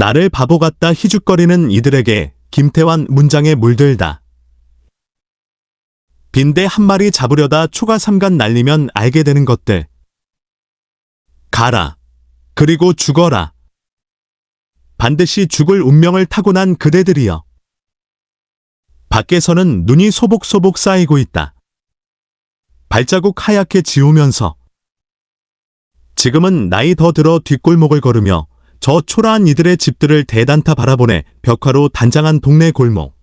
나를 바보 같다 희죽거리는 이들에게 김태환 문장에 물들다. 빈대 한 마리 잡으려다 초가 삼간 날리면 알게 되는 것들. 가라. 그리고 죽어라. 반드시 죽을 운명을 타고난 그대들이여. 밖에서는 눈이 소복소복 쌓이고 있다. 발자국 하얗게 지우면서. 지금은 나이 더 들어 뒷골목을 걸으며 저 초라한 이들의 집들을 대단타 바라보네 벽화로 단장한 동네 골목.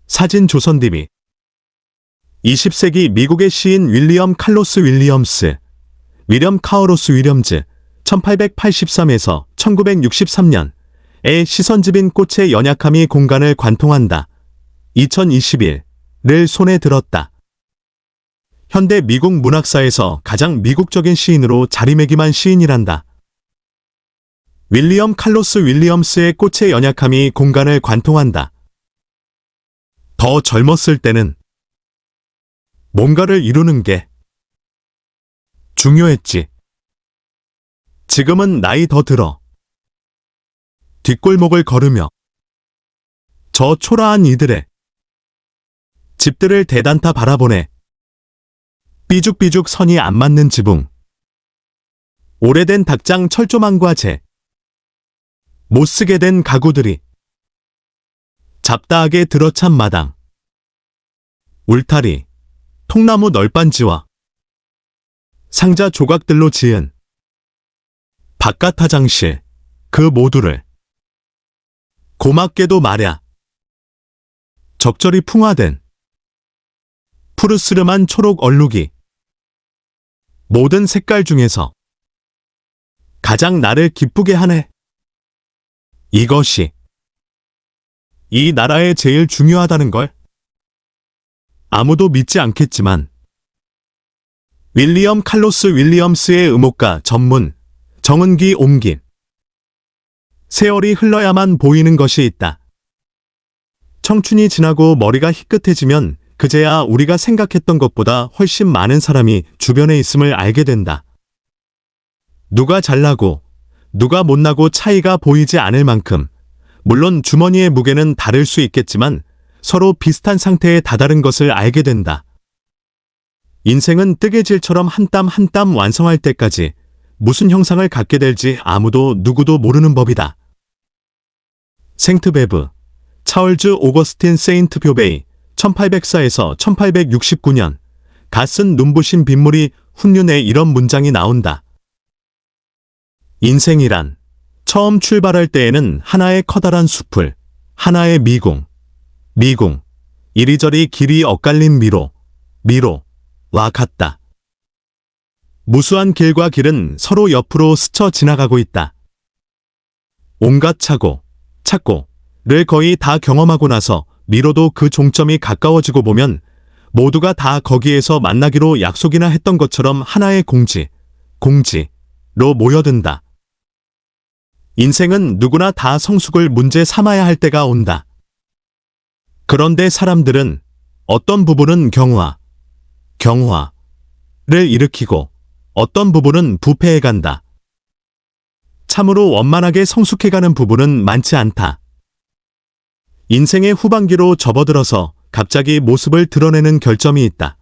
사진 조선TV. 20세기 미국의 시인 윌리엄 칼로스 윌리엄스, 윌리엄 카어로스 윌리엄즈, 1883에서 1963년의 시선집인 꽃의 연약함이 공간을 관통한다. 2021를 손에 들었다. 현대 미국 문학사에서 가장 미국적인 시인으로 자리매김한 시인이란다. 윌리엄 칼로스 윌리엄스의 꽃의 연약함이 공간을 관통한다. 더 젊었을 때는 뭔가를 이루는 게 중요했지. 지금은 나이 더 들어 뒷골목을 걸으며 저 초라한 이들의 집들을 대단타 바라보네. 삐죽삐죽 선이 안 맞는 지붕, 오래된 닭장 철조망과 재, 못쓰게 된 가구들이, 잡다하게 들어찬 마당, 울타리, 통나무 널빤지와 상자 조각들로 지은 바깥 화장실, 그 모두를 고맙게도 말야 적절히 풍화된 푸르스름한 초록 얼룩이 모든 색깔 중에서 가장 나를 기쁘게 하네. 이것이 이 나라에 제일 중요하다는 걸 아무도 믿지 않겠지만 윌리엄 칼로스 윌리엄스의 음옥가 전문 정은기 옮긴 세월이 흘러야만 보이는 것이 있다. 청춘이 지나고 머리가 희끗해지면 그제야 우리가 생각했던 것보다 훨씬 많은 사람이 주변에 있음을 알게 된다. 누가 잘나고 누가 못나고 차이가 보이지 않을 만큼, 물론 주머니의 무게는 다를 수 있겠지만 서로 비슷한 상태에 다다른 것을 알게 된다. 인생은 뜨개질처럼 한 땀 한 땀 완성할 때까지 무슨 형상을 갖게 될지 아무도 누구도 모르는 법이다. 생트베브, 차얼즈 오거스틴 세인트 뷰베이, 1804에서 1869년, 갓쓴 눈부신 빗물이 훈륜에 이런 문장이 나온다. 인생이란 처음 출발할 때에는 하나의 커다란 숲을, 하나의 미궁, 이리저리 길이 엇갈린 미로와 같다. 무수한 길과 길은 서로 옆으로 스쳐 지나가고 있다. 온갖 착고를 거의 다 경험하고 나서 미로도 그 종점이 가까워지고 보면 모두가 다 거기에서 만나기로 약속이나 했던 것처럼 하나의 공지로 모여든다. 인생은 누구나 다 성숙을 문제 삼아야 할 때가 온다. 그런데 사람들은 어떤 부분은 경화를 일으키고 어떤 부분은 부패해간다. 참으로 원만하게 성숙해가는 부분은 많지 않다. 인생의 후반기로 접어들어서 갑자기 모습을 드러내는 결점이 있다.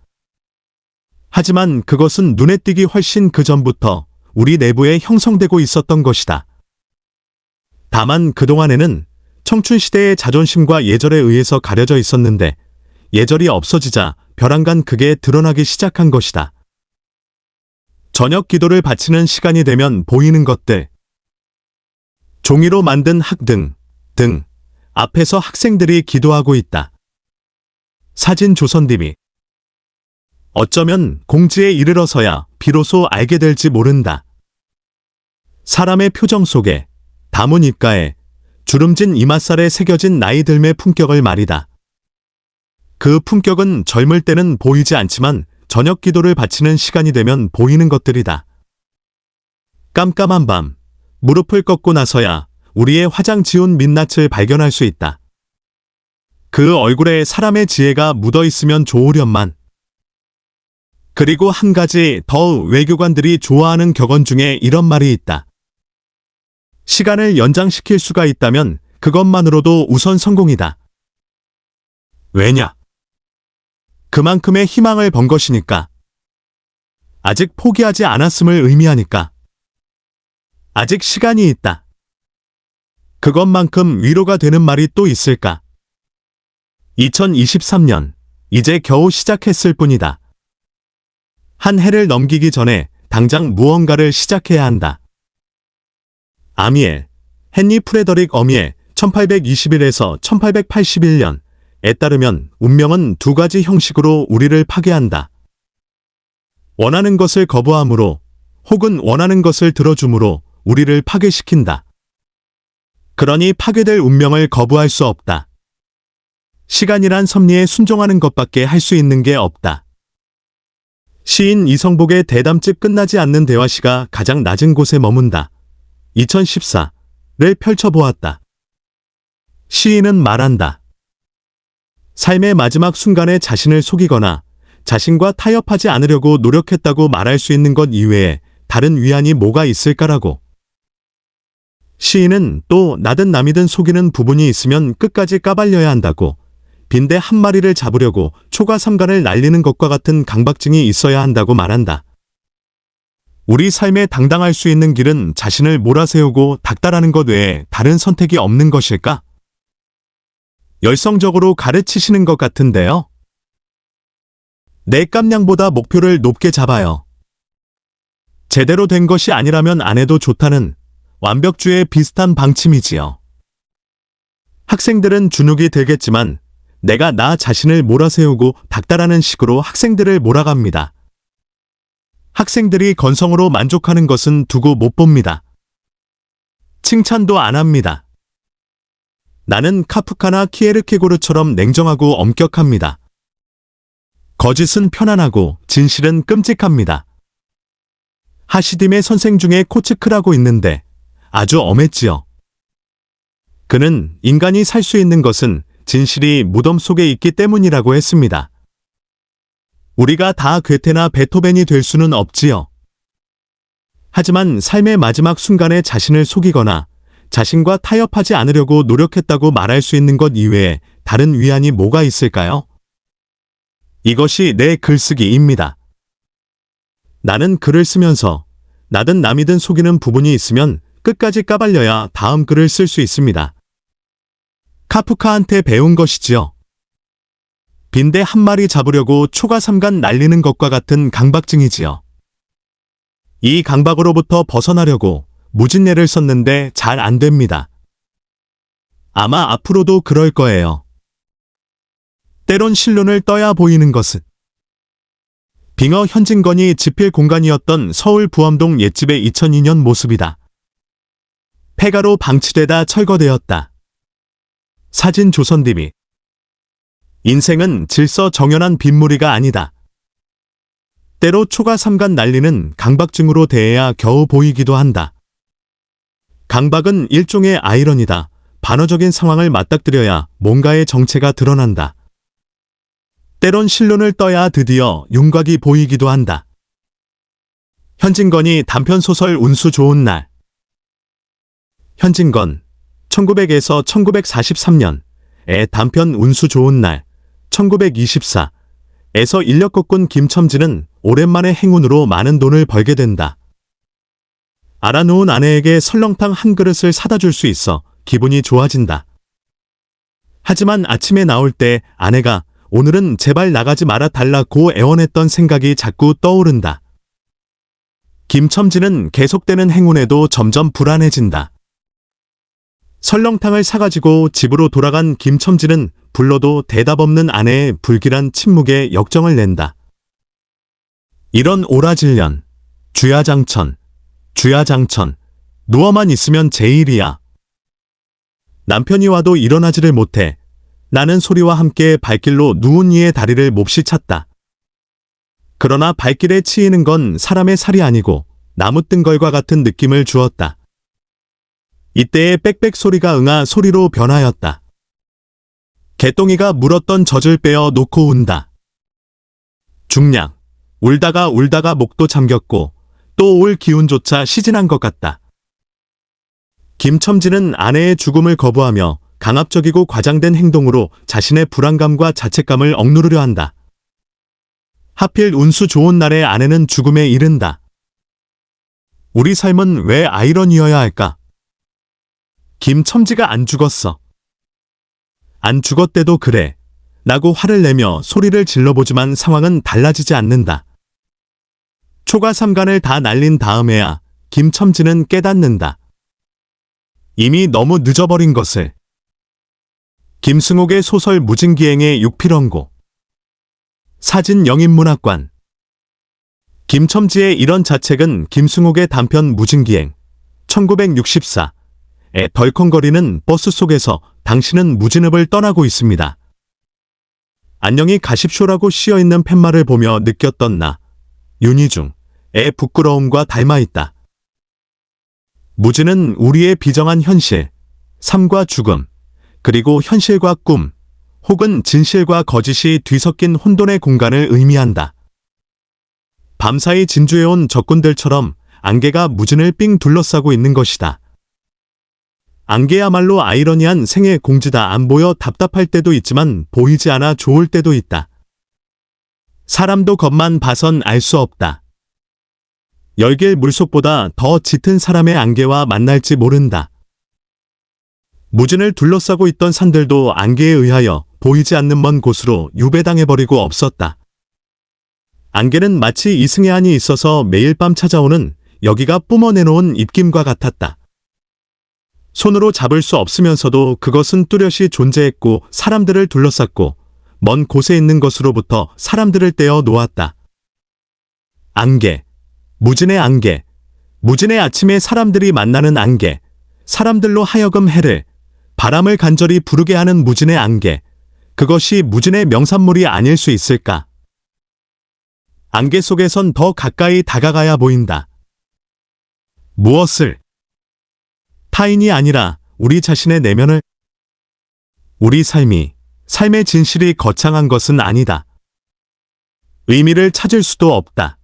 하지만 그것은 눈에 띄기 훨씬 그 전부터 우리 내부에 형성되고 있었던 것이다. 다만 그동안에는 청춘시대의 자존심과 예절에 의해서 가려져 있었는데 예절이 없어지자 벼랑간 그게 드러나기 시작한 것이다. 저녁 기도를 바치는 시간이 되면 보이는 것들. 종이로 만든 학등 등 앞에서 학생들이 기도하고 있다. 사진 조선TV. 어쩌면 공지에 이르러서야 비로소 알게 될지 모른다. 사람의 표정 속에, 다문 입가에, 주름진 이맛살에 새겨진 나이 들매 품격을 말이다. 그 품격은 젊을 때는 보이지 않지만 저녁 기도를 바치는 시간이 되면 보이는 것들이다. 깜깜한 밤, 무릎을 꺾고 나서야 우리의 화장 지운 민낯을 발견할 수 있다. 그 얼굴에 사람의 지혜가 묻어 있으면 좋으련만. 그리고 한 가지 더 외교관들이 좋아하는 격언 중에 이런 말이 있다. 시간을 연장시킬 수가 있다면 그것만으로도 우선 성공이다. 왜냐? 그만큼의 희망을 번 것이니까. 아직 포기하지 않았음을 의미하니까. 아직 시간이 있다. 그것만큼 위로가 되는 말이 또 있을까? 2023년, 이제 겨우 시작했을 뿐이다. 한 해를 넘기기 전에 당장 무언가를 시작해야 한다. 아미엘, 헨리 프레더릭 어미의 1821에서 1881년에 따르면 운명은 두 가지 형식으로 우리를 파괴한다. 원하는 것을 거부함으로 혹은 원하는 것을 들어줌으로 우리를 파괴시킨다. 그러니 파괴될 운명을 거부할 수 없다. 시간이란 섭리에 순종하는 것밖에 할 수 있는 게 없다. 시인 이성복의 대담집 끝나지 않는 대화시가 가장 낮은 곳에 머문다. 2014를 펼쳐보았다. 시인은 말한다. 삶의 마지막 순간에 자신을 속이거나 자신과 타협하지 않으려고 노력했다고 말할 수 있는 것 이외에 다른 위안이 뭐가 있을까라고. 시인은 또 나든 남이든 속이는 부분이 있으면 끝까지 까발려야 한다고. 빈대 한 마리를 잡으려고 초가삼간을 날리는 것과 같은 강박증이 있어야 한다고 말한다. 우리 삶에 당당할 수 있는 길은 자신을 몰아세우고 닥달하는 것 외에 다른 선택이 없는 것일까? 열성적으로 가르치시는 것 같은데요. 내 깜냥보다 목표를 높게 잡아요. 제대로 된 것이 아니라면 안 해도 좋다는 완벽주의에 비슷한 방침이지요. 학생들은 주눅이 들겠지만 내가 나 자신을 몰아세우고 닥달하는 식으로 학생들을 몰아갑니다. 학생들이 건성으로 만족하는 것은 두고 못 봅니다. 칭찬도 안 합니다. 나는 카프카나 키에르케고르처럼 냉정하고 엄격합니다. 거짓은 편안하고 진실은 끔찍합니다. 하시딤의 선생 중에 코츠크라고 있는데 아주 엄했지요. 그는 인간이 살 수 있는 것은 진실이 무덤 속에 있기 때문이라고 했습니다. 우리가 다 괴테나 베토벤이 될 수는 없지요. 하지만 삶의 마지막 순간에 자신을 속이거나 자신과 타협하지 않으려고 노력했다고 말할 수 있는 것 이외에 다른 위안이 뭐가 있을까요? 이것이 내 글쓰기입니다. 나는 글을 쓰면서 나든 남이든 속이는 부분이 있으면 끝까지 까발려야 다음 글을 쓸 수 있습니다. 카프카한테 배운 것이지요. 빈대 한 마리 잡으려고 초가삼간 날리는 것과 같은 강박증이지요. 이 강박으로부터 벗어나려고 무진례를 썼는데 잘 안 됩니다. 아마 앞으로도 그럴 거예요. 때론 실눈을 떠야 보이는 것은 빙어 현진건이 집필 공간이었던 서울 부암동 옛집의 2002년 모습이다. 폐가로 방치되다 철거되었다. 사진 조선DB. 인생은 질서정연한 빗무리가 아니다. 때로 초가삼간 날리는 강박증으로 대해야 겨우 보이기도 한다. 강박은 일종의 아이러니다. 반어적인 상황을 맞닥뜨려야 뭔가의 정체가 드러난다. 때론 실눈을 떠야 드디어 윤곽이 보이기도 한다. 현진건이 단편소설 운수 좋은 날. 현진건 1900에서 1943년의 단편 운수 좋은 날, 1924에서 인력 거꾼 김첨지는 오랜만에 행운으로 많은 돈을 벌게 된다. 알아놓은 아내에게 설렁탕 한 그릇을 사다 줄 수 있어 기분이 좋아진다. 하지만 아침에 나올 때 아내가 오늘은 제발 나가지 말아 달라고 애원했던 생각이 자꾸 떠오른다. 김첨지는 계속되는 행운에도 점점 불안해진다. 설렁탕을 사가지고 집으로 돌아간 김첨지는 불러도 대답 없는 아내의 불길한 침묵에 역정을 낸다. 이런 오라질년, 주야장천, 누워만 있으면 제일이야. 남편이 와도 일어나지를 못해 나는 소리와 함께 발길로 누운 이의 다리를 몹시 찼다. 그러나 발길에 치이는 건 사람의 살이 아니고 나무뜬걸과 같은 느낌을 주었다. 이때의 빽빽 소리가 응아 소리로 변하였다. 개똥이가 물었던 젖을 빼어 놓고 운다. 중량, 울다가 목도 잠겼고 또 올 기운조차 시진한 것 같다. 김첨지는 아내의 죽음을 거부하며 강압적이고 과장된 행동으로 자신의 불안감과 자책감을 억누르려 한다. 하필 운수 좋은 날에 아내는 죽음에 이른다. 우리 삶은 왜 아이러니여야 할까? 김첨지가 안 죽었어. 안 죽었대도 그래. 라고 화를 내며 소리를 질러보지만 상황은 달라지지 않는다. 초가 삼간을 다 날린 다음에야 김첨지는 깨닫는다. 이미 너무 늦어버린 것을. 김승옥의 소설 무진기행의 육필원고. 사진 영인문학관. 김첨지의 이런 자책은 김승옥의 단편 무진기행 1964에 덜컹거리는 버스 속에서 당신은 무진읍을 떠나고 있습니다. 안녕히 가십쇼라고 씌어있는 팻말을 보며 느꼈던 나, 윤희중의 부끄러움과 닮아있다. 무진은 우리의 비정한 현실, 삶과 죽음, 그리고 현실과 꿈, 혹은 진실과 거짓이 뒤섞인 혼돈의 공간을 의미한다. 밤사이 진주해온 적군들처럼 안개가 무진을 삥 둘러싸고 있는 것이다. 안개야말로 아이러니한 생의 공지다. 안 보여 답답할 때도 있지만 보이지 않아 좋을 때도 있다. 사람도 겉만 봐선 알 수 없다. 열길 물속보다 더 짙은 사람의 안개와 만날지 모른다. 무진을 둘러싸고 있던 산들도 안개에 의하여 보이지 않는 먼 곳으로 유배당해버리고 없었다. 안개는 마치 이승의 한이 있어서 매일 밤 찾아오는 여기가 뿜어내놓은 입김과 같았다. 손으로 잡을 수 없으면서도 그것은 뚜렷이 존재했고 사람들을 둘러쌌고 먼 곳에 있는 것으로부터 사람들을 떼어 놓았다. 안개, 무진의 안개, 무진의 아침에 사람들이 만나는 안개, 사람들로 하여금 해를, 바람을 간절히 부르게 하는 무진의 안개, 그것이 무진의 명산물이 아닐 수 있을까? 안개 속에선 더 가까이 다가가야 보인다. 무엇을? 타인이 아니라 우리 자신의 내면을. 우리 삶이, 삶의 진실이 거창한 것은 아니다. 의미를 찾을 수도 없다.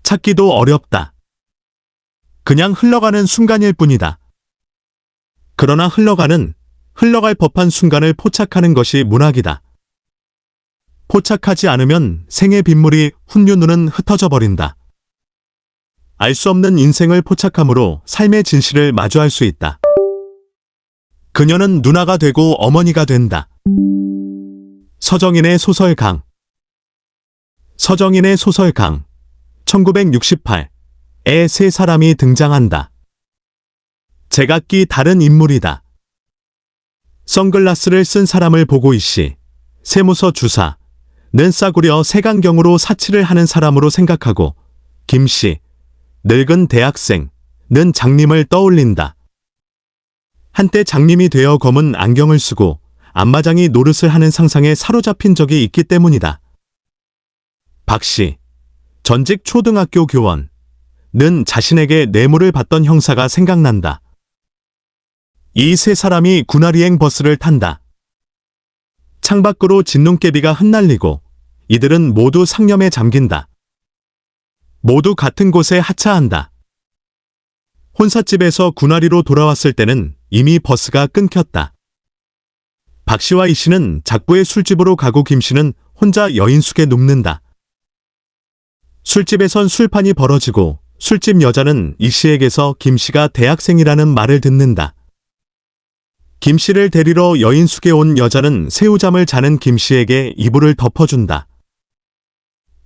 찾기도 어렵다. 그냥 흘러가는 순간일 뿐이다. 그러나 흘러갈 법한 순간을 포착하는 것이 문학이다. 포착하지 않으면 생의 빗물이 훈유누는 흩어져 버린다. 알 수 없는 인생을 포착함으로 삶의 진실을 마주할 수 있다. 그녀는 누나가 되고 어머니가 된다. 서정인의 소설 강. 서정인의 소설 강. 1968에 세 사람이 등장한다. 제각기 다른 인물이다. 선글라스를 쓴 사람을 보고 이씨, 세무서 주사, 는 싸구려 색안경으로 사치를 하는 사람으로 생각하고 김씨, 늙은 대학생, 는 장님을 떠올린다. 한때 장님이 되어 검은 안경을 쓰고 안마장이 노릇을 하는 상상에 사로잡힌 적이 있기 때문이다. 박씨, 전직 초등학교 교원, 는 자신에게 뇌물을 받던 형사가 생각난다. 이 세 사람이 군화리행 버스를 탄다. 창밖으로 진눈깨비가 흩날리고 이들은 모두 상념에 잠긴다. 모두 같은 곳에 하차한다. 혼삿집에서 군화리로 돌아왔을 때는 이미 버스가 끊겼다. 박씨와 이씨는 작부의 술집으로 가고 김씨는 혼자 여인숙에 눕는다. 술집에선 술판이 벌어지고 술집 여자는 이씨에게서 김씨가 대학생이라는 말을 듣는다. 김씨를 데리러 여인숙에 온 여자는 새우잠을 자는 김씨에게 이불을 덮어준다.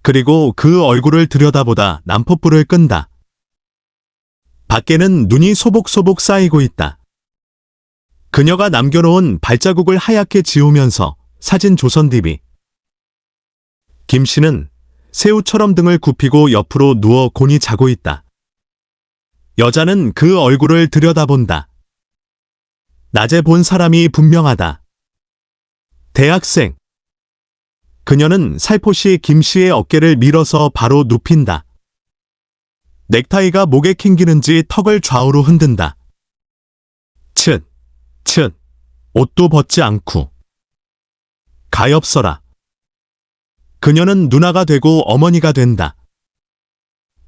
그리고 그 얼굴을 들여다보다 난포불을 끈다. 밖에는 눈이 소복소복 쌓이고 있다. 그녀가 남겨놓은 발자국을 하얗게 지우면서 사진 조선 DB. 김씨는 새우처럼 등을 굽히고 옆으로 누워 곤히 자고 있다. 여자는 그 얼굴을 들여다본다. 낮에 본 사람이 분명하다. 대학생. 그녀는 살포시 김씨의 어깨를 밀어서 바로 눕힌다. 넥타이가 목에 캥기는지 턱을 좌우로 흔든다. 츳, 옷도 벗지 않고. 가엾어라. 그녀는 누나가 되고 어머니가 된다.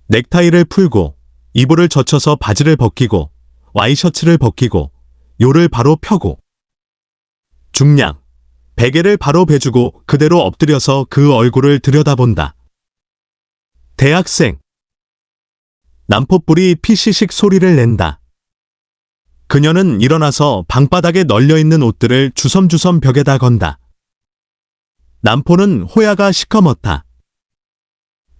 넥타이를 풀고 이불을 젖혀서 바지를 벗기고 와이셔츠를 벗기고 요를 바로 펴고 중량, 베개를 바로 베주고 그대로 엎드려서 그 얼굴을 들여다본다. 대학생. 난포불이 피시식 소리를 낸다. 그녀는 일어나서 방바닥에 널려있는 옷들을 주섬주섬 벽에다 건다. 난포는 호야가 시커멓다.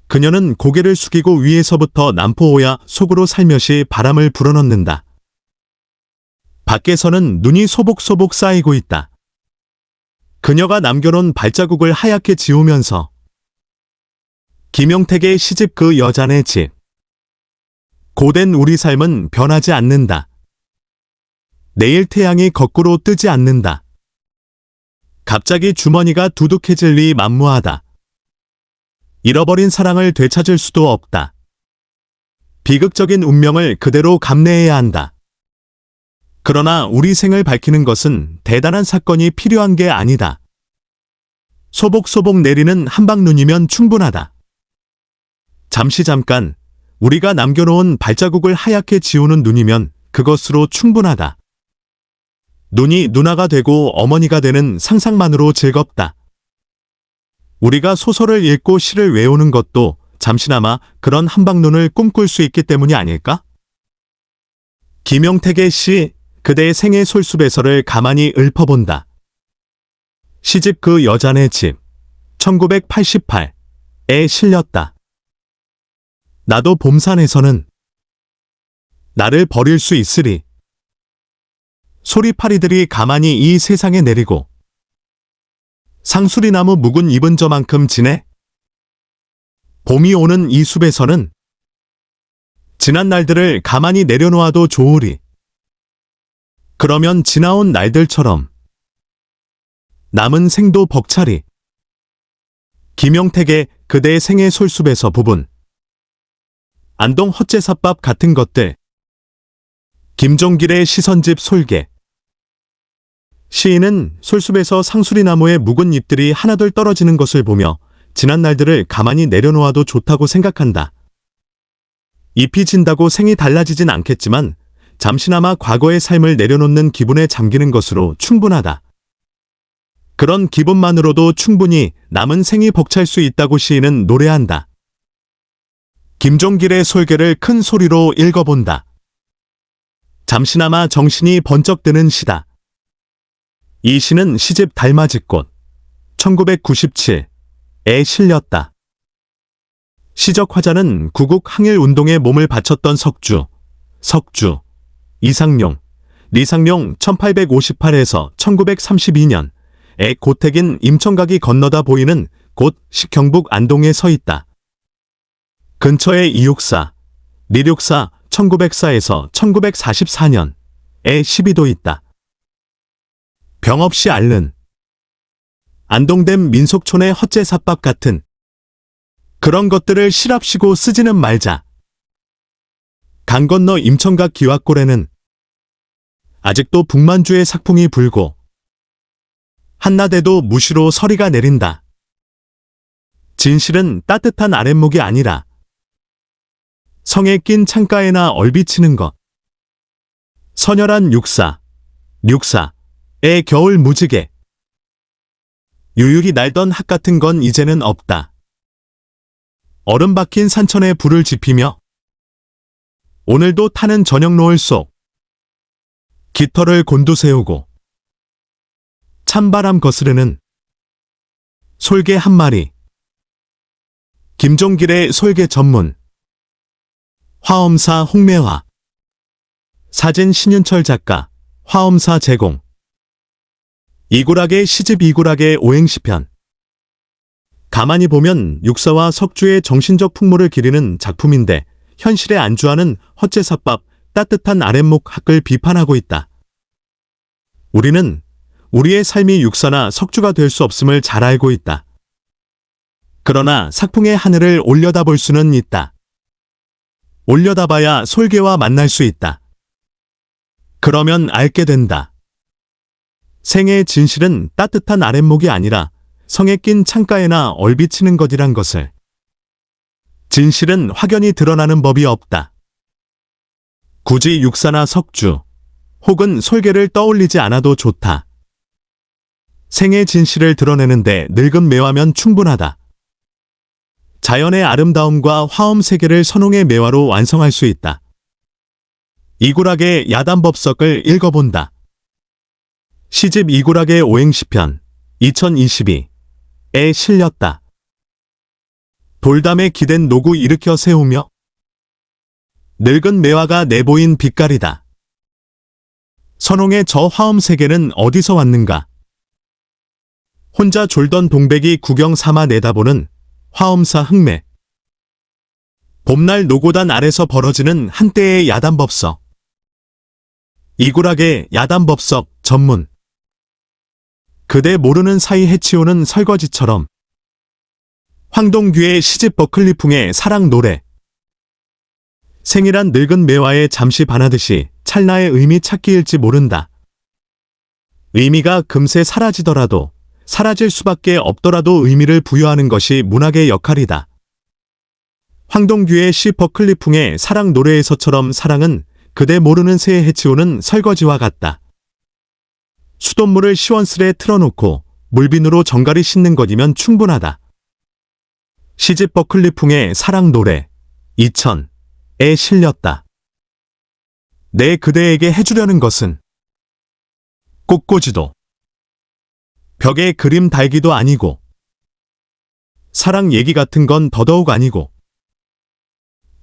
그녀는 고개를 숙이고 위에서부터 난포 호야 속으로 살며시 바람을 불어넣는다. 밖에서는 눈이 소복소복 쌓이고 있다. 그녀가 남겨놓은 발자국을 하얗게 지우면서 김용택의 시집 그 여자네 집. 고된 우리 삶은 변하지 않는다. 내일 태양이 거꾸로 뜨지 않는다. 갑자기 주머니가 두둑해질 리 만무하다. 잃어버린 사랑을 되찾을 수도 없다. 비극적인 운명을 그대로 감내해야 한다. 그러나 우리 생을 밝히는 것은 대단한 사건이 필요한 게 아니다. 소복소복 내리는 한방눈이면 충분하다. 잠깐 우리가 남겨놓은 발자국을 하얗게 지우는 눈이면 그것으로 충분하다. 눈이 누나가 되고 어머니가 되는 상상만으로 즐겁다. 우리가 소설을 읽고 시를 외우는 것도 잠시나마 그런 한방눈을 꿈꿀 수 있기 때문이 아닐까? 김용택의 시 그대의 생애 솔숲에서를 가만히 읊어본다. 시집 그 여자네 집 1988에 실렸다. 나도 봄산에서는 나를 버릴 수 있으리. 소리파리들이 가만히 이 세상에 내리고 상수리나무 묵은 잎은 저만큼 지네. 봄이 오는 이 숲에서는 지난 날들을 가만히 내려놓아도 좋으리. 그러면 지나온 날들처럼 남은 생도 벅차리. 김용택의 그대의 생애 솔숲에서 부분. 안동 헛제삿밥 같은 것들. 김종길의 시선집 솔개. 시인은 솔숲에서 상수리나무의 묵은 잎들이 하나둘 떨어지는 것을 보며 지난 날들을 가만히 내려놓아도 좋다고 생각한다. 잎이 진다고 생이 달라지진 않겠지만 잠시나마 과거의 삶을 내려놓는 기분에 잠기는 것으로 충분하다. 그런 기분만으로도 충분히 남은 생이 벅찰 수 있다고 시인은 노래한다. 김종길의 솔개를 큰 소리로 읽어본다. 잠시나마 정신이 번쩍 드는 시다. 이 시는 시집 달맞이꽃 1997에 실렸다. 시적 화자는 구국 항일운동에 몸을 바쳤던 석주, 이상용, 리상용 1858에서 1932년에 고택인 임청각이 건너다 보이는 곳 식경북 안동에 서 있다. 근처에 이육사, 리륙사 1904에서 1944년에 시비도 있다. 병 없이 앓는 안동댐 민속촌의 헛제삿밥 같은 그런 것들을 실합시고 쓰지는 말자. 강 건너 임청각 기와골에는 아직도 북만주의 sak풍이 불고 한낮에도 무시로 서리가 내린다. 진실은 따뜻한 아랫목이 아니라 성에 낀 창가에나 얼비치는 것. 서늘한 육사의 겨울 무지개. 유유히 날던 학 같은 건 이제는 없다. 얼음 박힌 산천에 불을 지피며 오늘도 타는 저녁 노을 속 깃털을 곤두세우고 찬바람 거스르는 솔개 한 마리. 김종길의 솔개 전문. 화엄사 홍매화. 사진 신윤철 작가. 화엄사 제공. 이구락의 시집 이구락의 오행시편. 가만히 보면 육사와 석주의 정신적 풍모를 기리는 작품인데 현실에 안주하는 헛제삿밥 따뜻한 아랫목 학을 비판하고 있다. 우리는 우리의 삶이 육사나 석주가 될 수 없음을 잘 알고 있다. 그러나 삭풍의 하늘을 올려다볼 수는 있다. 올려다봐야 솔개와 만날 수 있다. 그러면 알게 된다. 생의 진실은 따뜻한 아랫목이 아니라 성에 낀 창가에나 얼비치는 것이란 것을. 진실은 확연히 드러나는 법이 없다. 굳이 육사나 석주 혹은 솔개를 떠올리지 않아도 좋다. 생의 진실을 드러내는데 늙은 매화면 충분하다. 자연의 아름다움과 화엄 세계를 선홍의 매화로 완성할 수 있다. 이구락의 야단법석을 읽어본다. 시집 이구락의 오행시편 2022에 실렸다. 돌담에 기댄 노구 일으켜 세우며 늙은 매화가 내보인 빛깔이다. 선홍의 저 화엄 세계는 어디서 왔는가? 혼자 졸던 동백이 구경 삼아 내다보는 화엄사 흑매. 봄날 노고단 아래서 벌어지는 한때의 야단법석. 이구락의 야단법석 전문. 그대 모르는 사이 해치우는 설거지처럼. 황동규의 시집 버클리풍의 사랑 노래. 생이란 늙은 매화에 잠시 반하듯이 찰나의 의미 찾기일지 모른다. 의미가 금세 사라지더라도 사라질 수밖에 없더라도 의미를 부여하는 것이 문학의 역할이다. 황동규의 시 버클리풍의 사랑 노래에서처럼 사랑은 그대 모르는 새에 해치우는 설거지와 같다. 수돗물을 시원스레 틀어놓고 물비누로 정갈이 씻는 것이면 충분하다. 시집 버클리풍의 사랑 노래 2000에 실렸다. 내 그대에게 해주려는 것은 꽃꽂이도 벽에 그림 달기도 아니고 사랑 얘기 같은 건 더더욱 아니고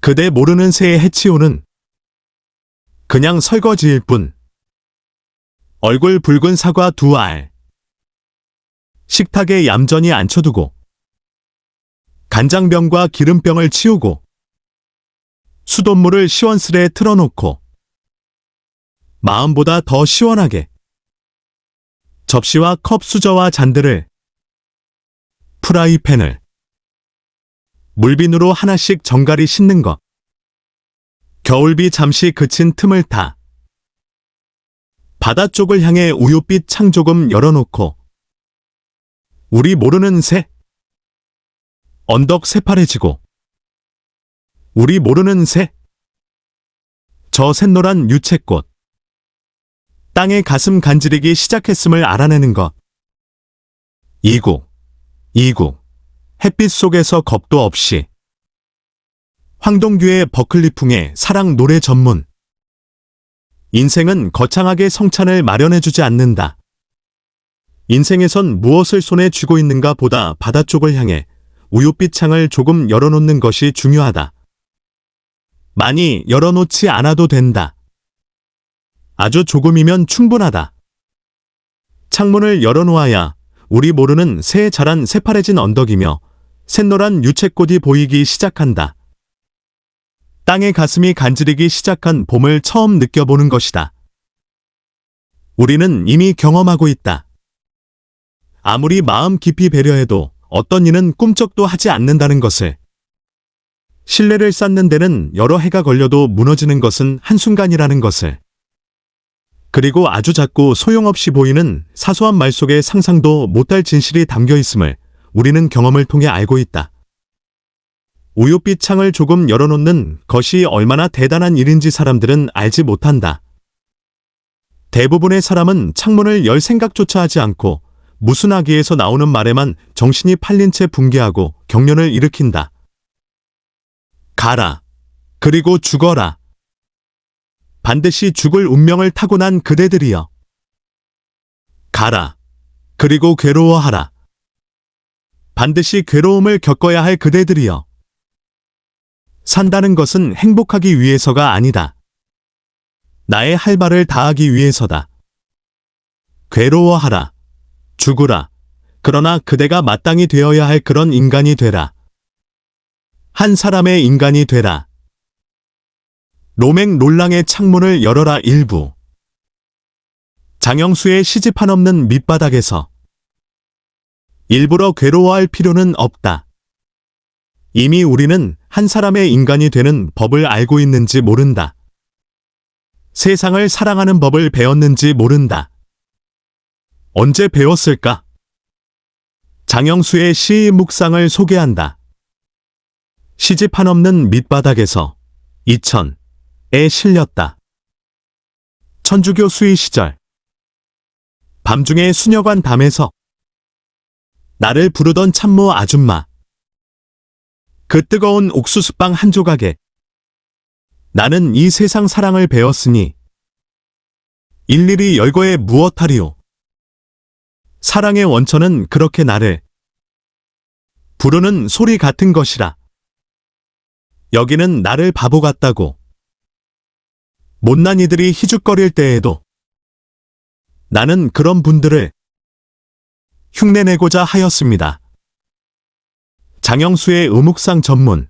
그대 모르는 새에 해치우는 그냥 설거지일 뿐. 얼굴 붉은 사과 2알 식탁에 얌전히 앉혀두고 간장병과 기름병을 치우고 수돗물을 시원스레 틀어놓고 마음보다 더 시원하게 접시와 컵 수저와 잔들을 프라이팬을 물비누로 하나씩 정갈이 씻는 것. 겨울비 잠시 그친 틈을 타 바다 쪽을 향해 우윳빛 창 조금 열어놓고 우리 모르는 새 언덕 새파래지고 우리 모르는 새 저 샛노란 유채꽃 땅에 가슴 간지르기 시작했음을 알아내는 것. 이구 햇빛 속에서 겁도 없이 황동규의 버클리풍의 사랑 노래 전문. 인생은 거창하게 성찬을 마련해주지 않는다. 인생에선 무엇을 손에 쥐고 있는가 보다 바다 쪽을 향해 우윳빛 창을 조금 열어놓는 것이 중요하다. 많이 열어놓지 않아도 된다. 아주 조금이면 충분하다. 창문을 열어놓아야 우리 모르는 새에 자란 새파래진 언덕이며 샛노란 유채꽃이 보이기 시작한다. 땅의 가슴이 간지르기 시작한 봄을 처음 느껴보는 것이다. 우리는 이미 경험하고 있다. 아무리 마음 깊이 배려해도 어떤 이는 꿈쩍도 하지 않는다는 것을. 신뢰를 쌓는 데는 여러 해가 걸려도 무너지는 것은 한순간이라는 것을. 그리고 아주 작고 소용없이 보이는 사소한 말 속에 상상도 못할 진실이 담겨 있음을 우리는 경험을 통해 알고 있다. 우윳빛 창을 조금 열어놓는 것이 얼마나 대단한 일인지 사람들은 알지 못한다. 대부분의 사람은 창문을 열 생각조차 하지 않고 무순하기에서 나오는 말에만 정신이 팔린 채 붕괴하고 경련을 일으킨다. 가라. 그리고 죽어라. 반드시 죽을 운명을 타고난 그대들이여. 가라. 그리고 괴로워하라. 반드시 괴로움을 겪어야 할 그대들이여. 산다는 것은 행복하기 위해서가 아니다. 나의 할 말을 다하기 위해서다. 괴로워하라. 죽으라. 그러나 그대가 마땅히 되어야 할 그런 인간이 되라. 한 사람의 인간이 되라. 로맹롤랑의 창문을 열어라 일부. 장영수의 시집 한없는 밑바닥에서 일부러 괴로워할 필요는 없다. 이미 우리는 한 사람의 인간이 되는 법을 알고 있는지 모른다. 세상을 사랑하는 법을 배웠는지 모른다. 언제 배웠을까? 장영수의 시 묵상을 소개한다. 시집 한없는 밑바닥에서 2000 실렸다. 천주교 수의 시절 밤중에 수녀관 밤에서 나를 부르던 참모 아줌마. 그 뜨거운 옥수수빵 한 조각에 나는 이 세상 사랑을 배웠으니 일일이 열거에 무엇하리요. 사랑의 원천은 그렇게 나를 부르는 소리 같은 것이라. 여기는 나를 바보 같다고. 못난 이들이 희죽거릴 때에도 나는 그런 분들을 흉내내고자 하였습니다. 장영수의 의묵상 전문